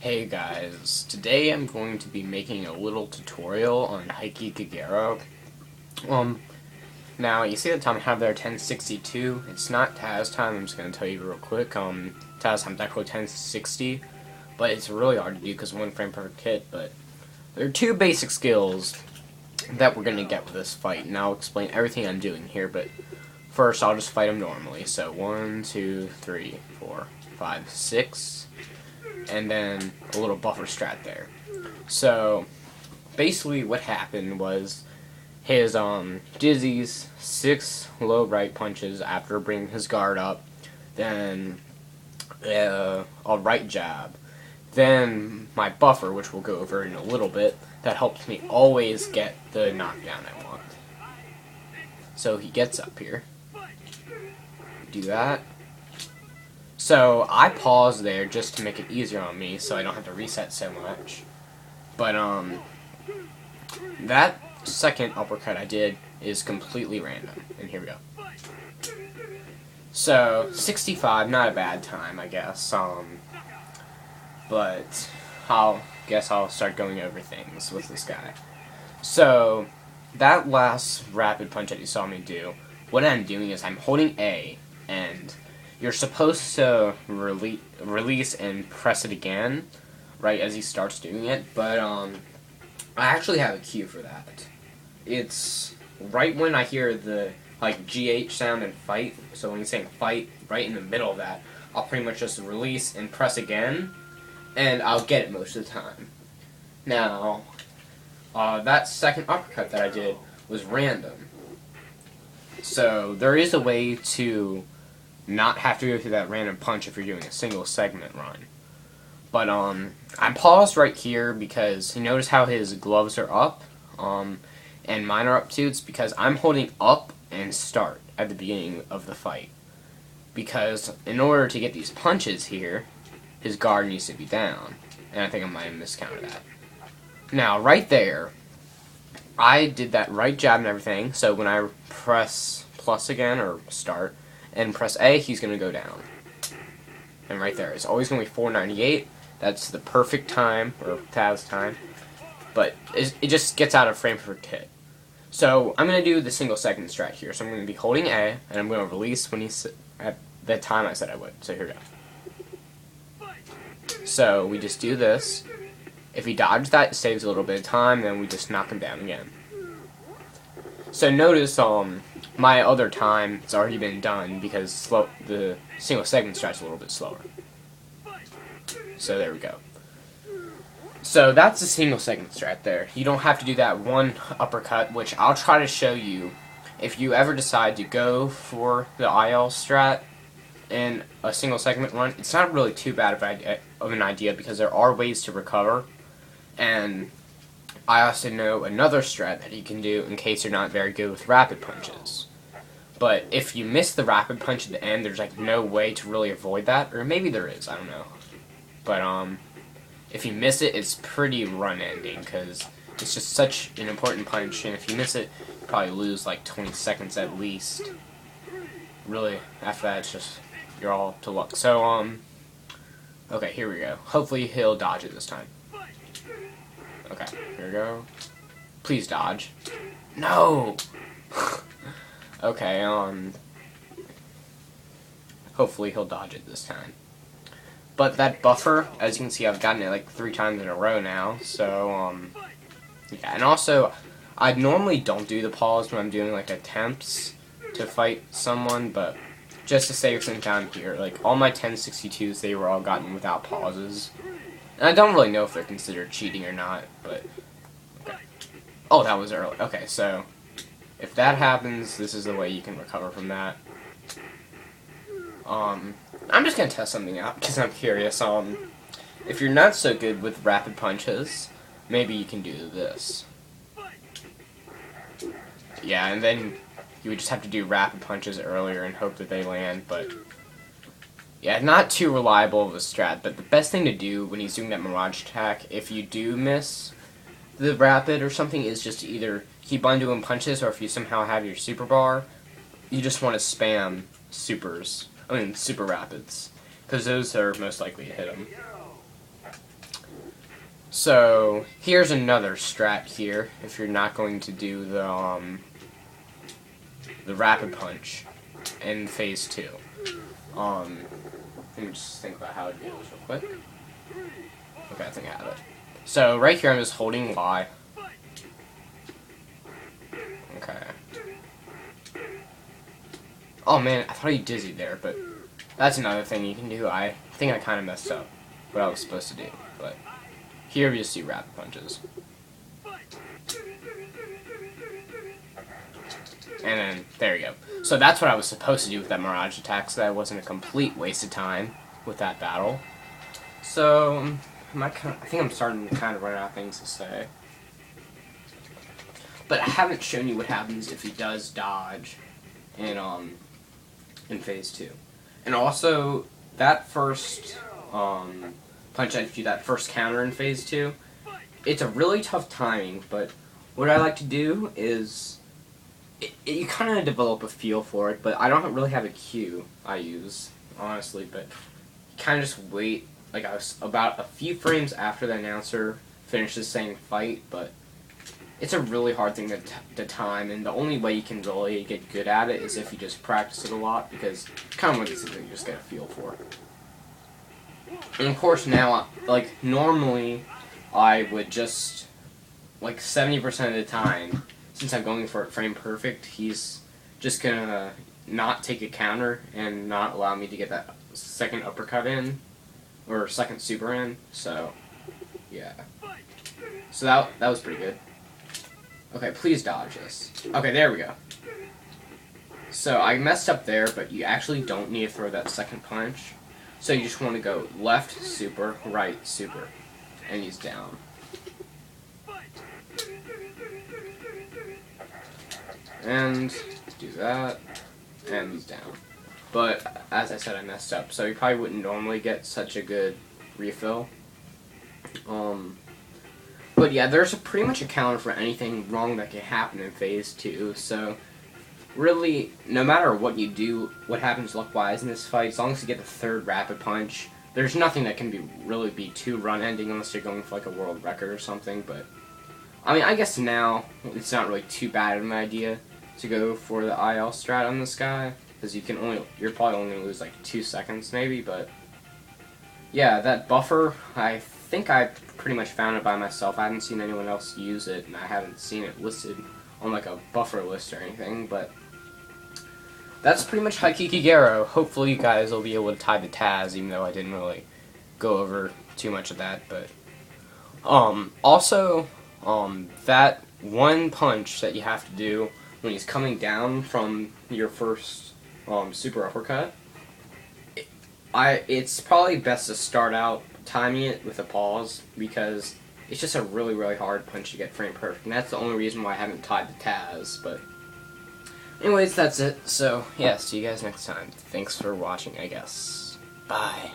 Hey guys, today I'm going to be making a little tutorial on Heiki Kagero. Now you see the time I have there 1062. It's not Taz time, I'm just going to tell you real quick. Taz time's actually 1060, but it's really hard to do because 1 frame per hit, but there are 2 basic skills that we're going to get with this fight, and I'll explain everything I'm doing here, but first I'll just fight him normally. So 1, 2, 3, 4, 5, 6... and then a little buffer strat there. So basically what happened was his Dizzy's 6 low right punches after bringing his guard up, then a right jab, then my buffer, which we'll go over in a little bit, that helps me always get the knockdown I want. So he gets up here, do that. So I paused there just to make it easier on me so I don't have to reset so much. But that second uppercut I did is completely random. And here we go. So 65, not a bad time, I guess. But I'll start going over things with this guy. So that last rapid punch that you saw me do, what I'm doing is I'm holding A, and you're supposed to release and press it again, right as he starts doing it, but I actually have a cue for that. It's right when I hear the GH sound and fight, so when he's saying fight, right in the middle of that, I'll pretty much just release and press again, and I'll get it most of the time. Now, that second uppercut that I did was random. So there is a way to not have to go through that random punch if you're doing a single segment run. But I paused right here because you notice how his gloves are up, and mine are up too. It's because I'm holding up and start at the beginning of the fight. Because in order to get these punches here, his guard needs to be down. And I think I might have miscounted that. Now, right there, I did that right jab and everything, so when I press plus again, or start, and press A, he's going to go down. And right there, it's always going to be 498. That's the perfect time, or Taz time. But it just gets out of frame per hit. So I'm going to do the single second strat here. So I'm going to be holding A, and I'm going to release when he's at the time I said I would. So here we go. So we just do this. If he dodges that, it saves a little bit of time, then we just knock him down again. So notice my other time it's already been done because the single segment strat's a little bit slower. So there we go. So that's the single segment strat there. You don't have to do that one uppercut, which I'll try to show you if you ever decide to go for the IL strat in a single segment run. It's not really too bad of an idea because there are ways to recover, and I also know another strat that you can do in case you're not very good with rapid punches. But if you miss the rapid punch at the end, there's no way to really avoid that. Or maybe there is, I don't know. But if you miss it, it's pretty run-ending, because it's just such an important punch, and if you miss it, you probably lose 20 seconds at least. Really, after that, it's just, you're all to luck. So, okay, here we go. Hopefully he'll dodge it this time. Okay, here we go. Please dodge. No! Okay, hopefully he'll dodge it this time. But that buffer, as you can see, I've gotten it 3 times in a row now, so, yeah. And also, I normally don't do the pause when I'm doing, attempts to fight someone, but just to save some time here, all my 1062s, they were all gotten without pauses. And I don't really know if they're considered cheating or not, but, okay. Oh, that was early. Okay, so if that happens, this is the way you can recover from that. I'm just going to test something out because I'm curious. If you're not so good with rapid punches, maybe you can do this. Yeah, and then you would just have to do rapid punches earlier and hope that they land, but yeah, not too reliable of a strat, but the best thing to do when he's doing that Mirage attack, if you do miss the rapid or something, is just to either keep on doing punches, or if you somehow have your super bar, you just want to spam super rapids, because those are most likely to hit him. So here's another strat here. If you're not going to do the rapid punch in phase 2. Let me just think about how it goes real quick. Okay, I think I have it. So right here I'm just holding Y. Okay. Oh man, I thought he dizzied there, but that's another thing you can do. I think I kind of messed up what I was supposed to do, but here we just do rapid punches. And then, there you go. So that's what I was supposed to do with that Mirage attack, so that wasn't a complete waste of time with that battle. So, I think I'm starting to kind of run out of things to say. But I haven't shown you what happens if he does dodge in phase 2. And also, that first punch that you do, that first counter in phase 2, it's a really tough timing, but what I like to do is you kind of develop a feel for it, but I don't really have a cue I use, honestly, but you kind of just wait, like I was about a few frames after the announcer finishes saying fight, but it's a really hard thing to time, and the only way you can really get good at it is if you just practice it a lot, because it's kind of one of these things that you just get a feel for. And of course now, like, normally I would just, like 70% of the time, since I'm going for it frame perfect, he's just gonna not take a counter and not allow me to get that second uppercut in, or second super in, so, yeah. So that was pretty good. Okay, please dodge this. Okay, there we go. So I messed up there, but you actually don't need to throw that second punch. So you just want to go left, super, right, super, and he's down. And do that, and he's down. But, as I said, I messed up, so you probably wouldn't normally get such a good refill. But yeah, there's pretty much a counter for anything wrong that can happen in phase 2, so really, no matter what you do, what happens luck-wise in this fight, as long as you get the third rapid punch, there's nothing that can really be too run-ending unless you're going for like a world record or something, but I mean, I guess now it's not really too bad of an idea to go for the IL strat on this guy, because you're probably only going to lose like 2 seconds maybe, but yeah, that buffer, I think I pretty much found it by myself. I haven't seen anyone else use it, and I haven't seen it listed on like a buffer list or anything, but that's pretty much Heiki Kagero. Hopefully you guys will be able to tie the Taz, even though I didn't really go over too much of that, but also, that one punch that you have to do when he's coming down from your first super uppercut, it's probably best to start out timing it with a pause, because it's just a really, really hard punch to get frame perfect, and that's the only reason why I haven't tied the Taz, but anyways, that's it. So yeah, see you guys next time. Thanks for watching, I guess. Bye.